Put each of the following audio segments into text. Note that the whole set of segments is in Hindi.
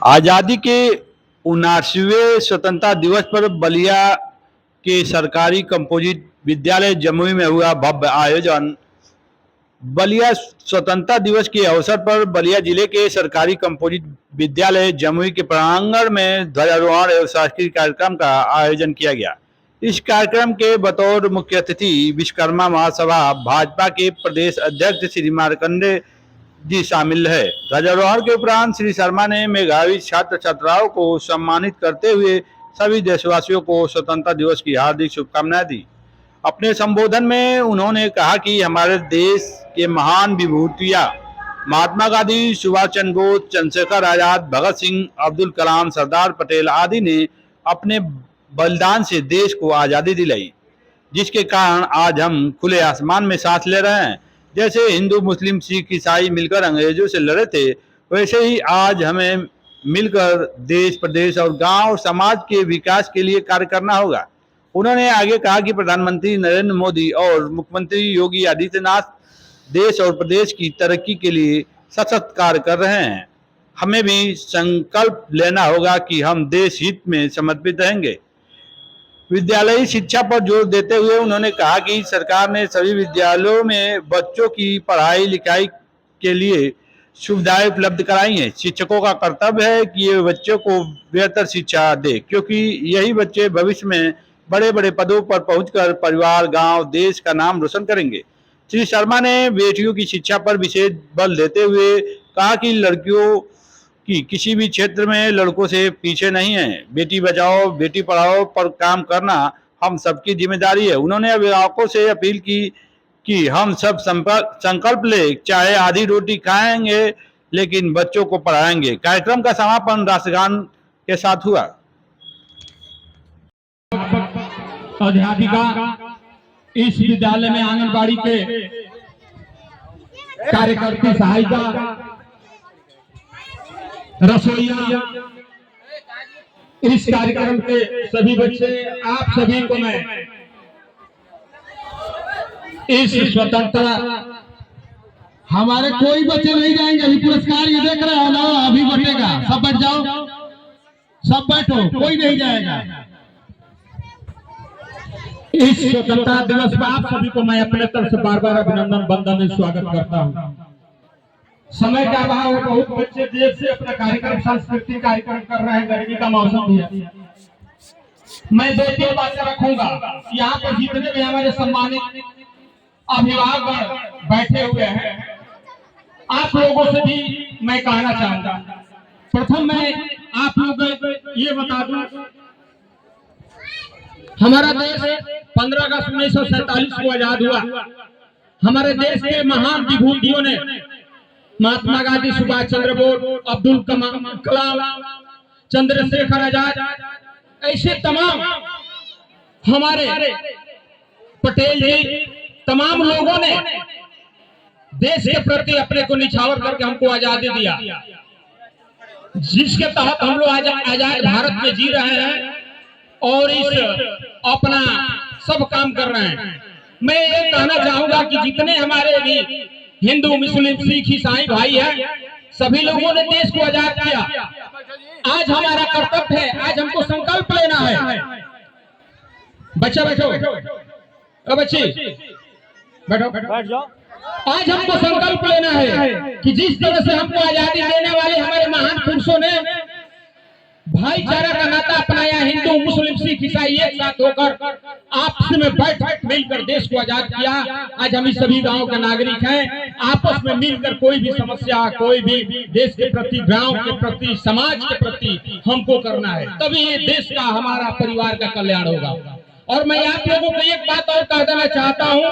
आज़ादी के 79वें स्वतंत्रता दिवस पर बलिया के सरकारी कंपोजिट विद्यालय जमुई में हुआ भव्य आयोजन। बलिया स्वतंत्रता दिवस के अवसर पर बलिया जिले के सरकारी कंपोजिट विद्यालय जमुई के प्रांगण में ध्वजारोहण एवं सांस्कृतिक कार्यक्रम का आयोजन किया गया। इस कार्यक्रम के बतौर मुख्य अतिथि विश्वकर्मा महासभा भाजपा के प्रदेश अध्यक्ष श्री मार्कंडे जी शामिल है। ध्वजारोहण के उपरांत श्री शर्मा ने मेधावी छात्र छात्राओं को सम्मानित करते हुए सभी देशवासियों को स्वतंत्रता दिवस की हार्दिक शुभकामनाएं दी। अपने संबोधन में उन्होंने कहा कि हमारे देश के महान विभूतियां महात्मा गांधी, सुभाष चंद्र बोस, चंद्रशेखर आजाद, भगत सिंह, अब्दुल कलाम, सरदार पटेल आदि ने अपने बलिदान से देश को आज़ादी दिलाई, जिसके कारण आज हम खुले आसमान में सांस ले रहे हैं। जैसे हिंदू, मुस्लिम, सिख, ईसाई मिलकर अंग्रेजों से लड़े थे, वैसे ही आज हमें मिलकर देश, प्रदेश और गांव और समाज के विकास के लिए कार्य करना होगा। उन्होंने आगे कहा कि प्रधानमंत्री नरेंद्र मोदी और मुख्यमंत्री योगी आदित्यनाथ देश और प्रदेश की तरक्की के लिए सतत कार्य कर रहे हैं। हमें भी संकल्प लेना होगा कि हम देश हित में समर्पित रहेंगे। विद्यालयी शिक्षा पर जोर देते हुए उन्होंने कहा कि सरकार ने सभी विद्यालयों में बच्चों की पढ़ाई लिखाई के लिए सुविधाएं उपलब्ध कराई हैं। शिक्षकों का कर्तव्य है कि ये बच्चों को बेहतर शिक्षा दे, क्योंकि यही बच्चे भविष्य में बड़े बड़े पदों पर पहुंचकर परिवार, गांव, देश का नाम रोशन करेंगे। श्री शर्मा ने बेटियों की शिक्षा पर विशेष बल देते हुए कहा कि लड़कियों कि किसी भी क्षेत्र में लड़कों से पीछे नहीं है। बेटी बचाओ बेटी पढ़ाओ पर काम करना हम सबकी जिम्मेदारी है। उन्होंने अभिभावकों से अपील की कि हम सब संकल्प ले, चाहे आधी रोटी खाएंगे लेकिन बच्चों को पढ़ाएंगे। कार्यक्रम का समापन राष्ट्रगान के साथ हुआ। अध्यापिका इस विद्यालय में आंगनबाड़ी के कार्यकर्ता, सहायिका, रसोइया, इस कार्यक्रम के सभी बच्चे, आप सभी को मैं इस स्वतंत्रता, हमारे कोई बच्चे नहीं जाएंगे। अभी पुरस्कार ये देख रहे हो ना, अभी बटेगा। सब बैठ जाओ, सब बैठो, कोई नहीं जाएगा। इस स्वतंत्रता दिवस पर आप सभी को मैं अपने तरफ से बार बार अभिनंदन, वंदन, स्वागत करता हूं। समय का अभाव है, बहुत बच्चे देर से अपना कार्यक्रम, सांस्कृतिक कार्यक्रम कर रहे हैं। गर्मी का मौसम भी है। मैं 2-3 बातें रखूंगा। यहाँ पर जितने भी हमारे सम्मानित अभिभावक बैठे हुए हैं, आप लोगों से भी मैं कहना चाहूंगा। प्रथम मैं आप लोग ये बता दूं, हमारा देश 15 अगस्त 1947 को आजाद हुआ। हमारे देश के महान विभूतियों ने महात्मा गांधी, सुभाष चंद्र बोस, अब्दुल कलाम, चंद्रशेखर आजाद, ऐसे तमाम हमारे पटेल जी, तमाम लोगों ने देश के प्रति अपने को निछावर करके हमको आजादी दिया, जिसके तहत हम लोग आजाद भारत में जी रहे हैं और इस अपना सब काम कर रहे हैं। मैं ये कहना चाहूंगा कि जितने हमारे भी हिंदू, मुस्लिम, सिख, ईसाई भाई हैं, सभी लोगों ने देश को आजाद किया। आज हमारा कर्तव्य है, आज हमको संकल्प लेना है। बच्चा बैठो, बच्ची बैठो, बैठ जाओ। आज हमको संकल्प लेना है कि जिस तरह से हमको आजादी देने वाले हमारे महान पुरुषों ने भाईचारा का नाता अपनाया, हिंदू, मुस्लिम, सिख, ईसाई एक साथ होकर आपस में बैठ मिलकर देश को आजाद किया। आज हम इस सभी गांव के नागरिक हैं, आपस में मिलकर कोई भी समस्या, कोई भी देश के प्रति, गांव के प्रति, समाज के प्रति हमको करना है, तभी ये देश का, हमारा परिवार का कल्याण होगा। और मैं आप लोगों को एक बात और कह देना चाहता हूँ,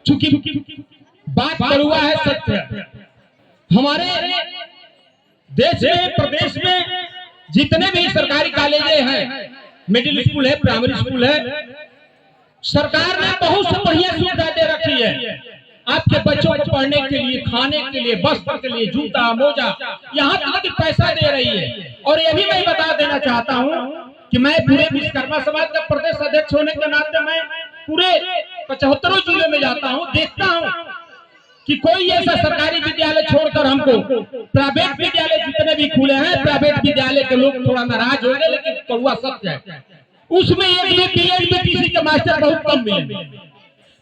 चूंकि बात करुआ है सत्य। हमारे देश में, प्रदेश में जितने भी सरकारी कॉलेजें हैं, मिडिल स्कूल है, प्राइमरी स्कूल है, सरकार ने बहुत से बढ़िया सुविधा दे रखी है आपके बच्चों को पढ़ने के लिए, खाने के लिए, वस्त्र के लिए, जूता, मोजा, यहाँ तक कि पैसा दे रही है। और ये भी मैं बता देना चाहता हूँ कि मैं पूरे विश्वकर्मा समाज का प्रदेश अध्यक्ष होने के नाते मैं पूरे 75 जिले में जाता हूँ, देखता हूँ कि कोई ऐसा सरकारी विद्यालय छोड़कर हमको प्राइवेट विद्यालय जितने भी खुले हैं, प्राइवेट विद्यालय के लोग थोड़ा नाराज हो गए, लेकिन कौआ सत्य है, उसमें एक बीएड बीटीसी के मास्टर बहुत कम मिले।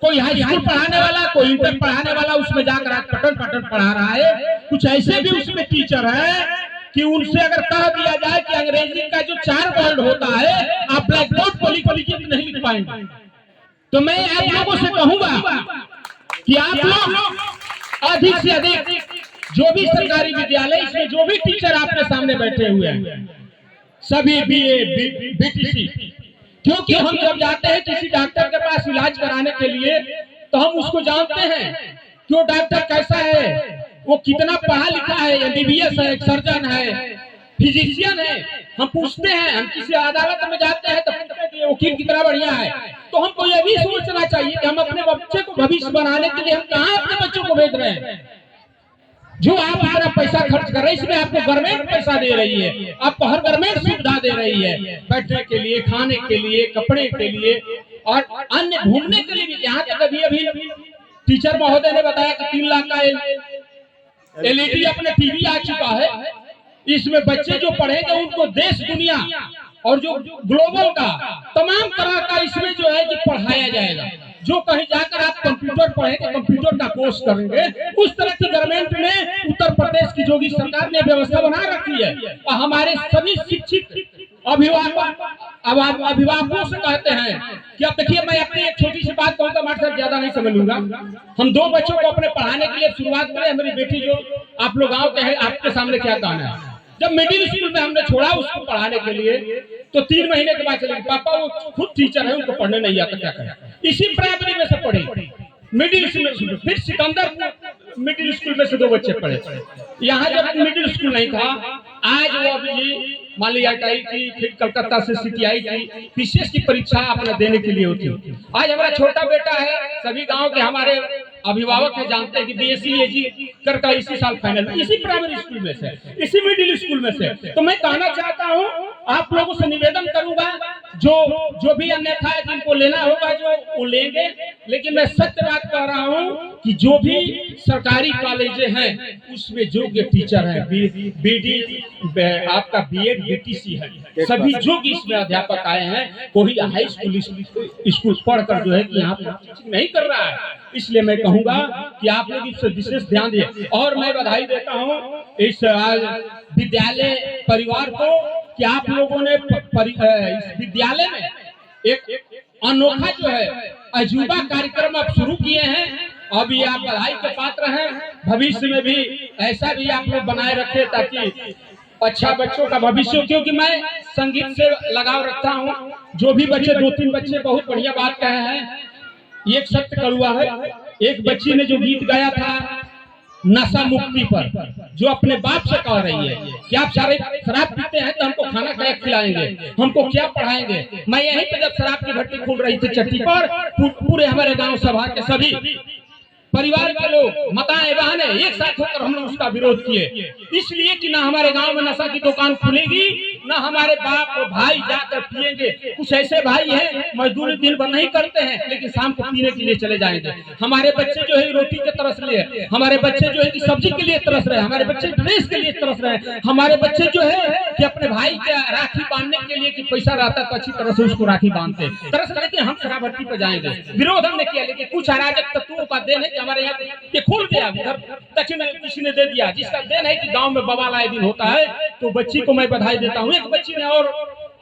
कोई हाई स्कूल पढ़ाने वाला, कोई इंटर पढ़ाने वाला उसमें जाकर आज पटन पटन पढ़ा रहा है। कुछ ऐसे भी उसमें टीचर है कि उनसे अगर कह दिया जाए कि अंग्रेजी का जो 4 वर्ड होता है आप ब्लैक बोर्ड पर लिख नहीं लिख पाएंगे। तो मैं आप लोगों से कहूंगा कि आप लोग अधिक से अधिक जो भी सरकारी विद्यालय इसमें जो भी टीचर आपके सामने बैठे हुए हैं, सभी बीए बीटीसी, क्योंकि हम जब जाते हैं किसी डॉक्टर के पास इलाज कराने के लिए तो हम उसको जानते हैं कि वो डॉक्टर कैसा है, वो कितना पढ़ा लिखा है, एमबीबीएस है, सर्जन है, फिजिशियन है। हम पूछते हैं, हम किसी अदालत में जाते हैं तो पूछते हैं कि वकील कितना बढ़िया है। तो हमको ये भी सोचना चाहिए कि हम अपने बच्चे को भविष्य बनाने के लिए हम कहाँ अपने बच्चों को भेज रहे हैं। जो आप इतना पैसा खर्च कर रहे हैं, इसमें आपको गवर्नमेंट पैसा दे रही है, आपको हर गवर्नमेंट सुविधा दे रही है, बैठने के लिए, खाने के लिए, कपड़े के लिए और अन्य घूमने के लिए भी। यहाँ तक अभी टीचर महोदय ने बताया कि 3 लाख का एलईडी अपने टीवी आ चुका है। इसमें बच्चे जो पढ़ेंगे उनको देश दुनिया और जो ग्लोबल का तमाम तरह का इसमें जो है कि पढ़ाया जाएगा। जो कहीं जाकर आप कंप्यूटर पढ़ेंगे, कंप्यूटर का कोर्स करेंगे, उस तरह की गवर्नमेंट ने उत्तर प्रदेश की योगी सरकार ने व्यवस्था बना रखी है। और हमारे सभी शिक्षित अभिभावकों से कहते हैं कि अब देखिए, मैं अपनी एक छोटी सी बात कहूँगा, मास्टर ज्यादा नहीं समझ लूंगा। हम 2 बच्चों को अपने पढ़ाने के लिए शुरुआत करें। मेरी बेटी जो आप लोग गाँव के हैं, आपके सामने क्या कहना है, जब मिडिल स्कूल में हमने छोड़ा उसको पढ़ाने के लिए तो 3 महीने के बाद चले, पापा वो खुद टीचर है, उनको पढ़ने नहीं आता, क्या करें। इसी प्राइमरी में से पढ़े, मिडिल स्कूल में, फिर सिकंदर मिडिल स्कूल में से 2 बच्चे पढ़े। यहाँ जब मिडिल स्कूल नहीं था, आज वो अभी मान लिया आई थी, फिर कलकत्ता से सीटीआई की पीसीएस की परीक्षा अपना देने के लिए होती है। आज हमारा छोटा बेटा है, सभी गाँव के हमारे अभिभावक है जानते हैं कि बीएससी एजी करके इसी साल फाइनल, इसी प्राइमरी स्कूल में से, इसी मिडिल स्कूल में से। तो मैं कहना चाहता हूँ, आप लोगों से निवेदन करूंगा, जो भी अन्यथा है जिनको लेना होगा जो वो लेंगे, लेकिन मैं सत्य बात कह रहा हूँ कि जो भी सरकारी कॉलेज हैं उसमें योग्य टीचर है, बीडी आपका बीएड बीटीसी है, सभी योग्य इसमें अध्यापक आए हैं। कोई हाई स्कूल पढ़कर जो है कि यहाँ पर टीचिंग नहीं कर रहा है। इसलिए मैं कहूंगा कि आप लोग इस पर विशेष ध्यान दिए। और मैं बधाई देता हूँ इस विद्यालय परिवार को कि आप लोगों ने इस विद्यालय में एक अनोखा जो है अजूबा कार्यक्रम आप शुरू किए हैं। अभी आप बधाई के पात्र हैं। भविष्य में भी ऐसा भी आप लोग बनाए रखें ताकि अच्छा बच्चों का भविष्य, क्योंकि मैं संगीत से लगाव रखता हूँ। जो भी बच्चे 2-3 बच्चे बहुत बढ़िया बात कहे हैं, एक सत्य कड़ुआ है। एक बच्ची ने जो गीत गाया था नशा मुक्ति पर, जो अपने बाप से कह रही है कि आप सारे शराब पीते हैं तो हमको खाना क्या खिलाएंगे, हमको क्या पढ़ाएंगे। मैं यहीं पे जब शराब की भट्टी खोल रही थी चट्टी पर, पूरे हमारे गांव सभा के सभी परिवार के लोग माताएं बहनें एक साथ होकर हम लोग उसका विरोध किए, इसलिए कि ना हमारे गांव में नशा की दुकान खुलेगी, ना हमारे बाप और भाई जाकर पिएंगे। कुछ ऐसे भाई हैं मजदूरी दिन भर नहीं करते हैं लेकिन शाम को पीने के लिए चले जाएंगे। हमारे बच्चे जो है रोटी के तरस रहे, हमारे बच्चे जो है कि सब्जी के लिए तरस रहे, हमारे बच्चे ड्रेस के लिए तरस रहे, हमारे बच्चे जो है कि अपने भाई के राखी बांधने के लिए कि पैसा रहता तो अच्छी तरह से उसको राखी बांधते तरस रहे कि हम शराब भट्टी पर जाएंगे। विरोध हमने किया, लेकिन कुछ अराजक तत्वों का देन है हमारे यहाँ ये खुल गया, उधर दक्षिण किसी ने दे दिया, जिसका देन है कि गांव में बवाल आए दिन होता है। तो बच्ची को मैं बधाई देता हूँ। एक बच्ची ने और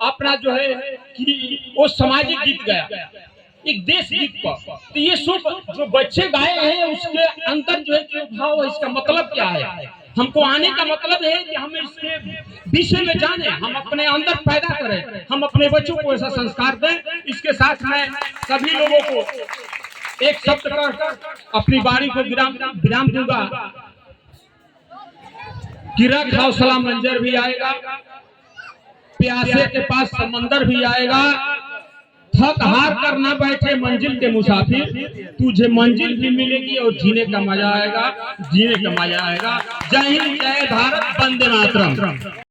अपना जो है कि वो सामाजिक गीत गाया, एक देश गीत पर। तो ये सब जो बच्चे गाए हैं उसके अंदर जो है कि भाव है, इसका मतलब क्या है। हमको आने का मतलब है कि हम इसके विषय में जाने, हम अपने अंदर पैदा करें, हम अपने बच्चों को ऐसा संस्कार दें। इसके साथ मैं सभी लोगों को एक शब्द कर अपनी बाणी को विराम दूंगा कि रख हौसला मंजर भी आएगा, प्यासे के पास समंदर भी आएगा, थक हार कर ना बैठे मंजिल के मुसाफिर, तुझे मंजिल भी मिलेगी और जीने का मजा आएगा, जीने का मजा आएगा। जय हिंद, जय भारत, वंदे मातरम।